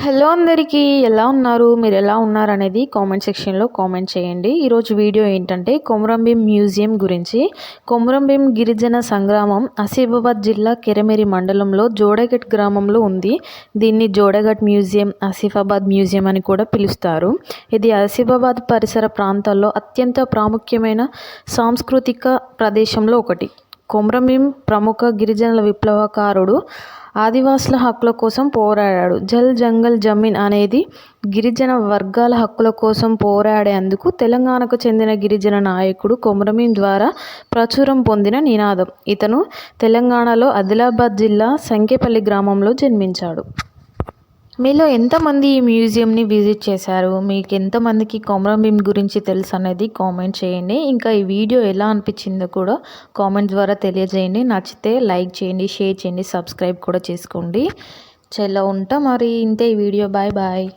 Hello అందరికీ, ఎలా ఉన్నారు? మీరు ఎలా ఉన్నారనేది కామెంట్ సెక్షన్లో కామెంట్ చేయండి. ఈరోజు వీడియో ఏంటంటే కొమురంభీం మ్యూజియం గురించి. కొమురంభీం గిరిజన సంగ్రామం ఆసిఫాబాద్ జిల్లా కెరమెరి మండలంలో జోడగట్ గ్రామంలో ఉంది. దీన్ని జోడగట్ మ్యూజియం, ఆసిఫాబాద్ మ్యూజియం అని కూడా పిలుస్తారు. ఇది ఆసిఫాబాద్ పరిసర ప్రాంతాల్లో అత్యంత ప్రాముఖ్యమైన సాంస్కృతిక ప్రదేశంలో ఒకటి. కొమురంభీం ప్రముఖ గిరిజనుల విప్లవకారుడు, ఆదివాసుల హక్కుల కోసం పోరాడాడు. జల్ జంగల్ జమీన్ అనేది గిరిజన వర్గాల హక్కుల కోసం పోరాడేందుకు తెలంగాణకు చెందిన గిరిజన నాయకుడు కొమురంభీం ద్వారా ప్రాచుర్యం పొందిన నినాదం. ఇతను తెలంగాణలో ఆదిలాబాద్ జిల్లా సంకెపల్లి గ్రామంలో జన్మించాడు. మీలో ఎంతమంది ఈ మ్యూజియంని విజిట్ చేశారు? మీకు ఎంతమందికి కొమురంభీం గురించి తెలుసు అనేది కామెంట్ చేయండి. ఇంకా ఈ వీడియో ఎలా అనిపించిందో కూడా కామెంట్ ద్వారా తెలియజేయండి. నచ్చితే లైక్ చేయండి, షేర్ చేయండి, సబ్స్క్రైబ్ కూడా చేసుకోండి. చలో ఉంటా మరి, ఇంతే ఈ వీడియో. Bye bye.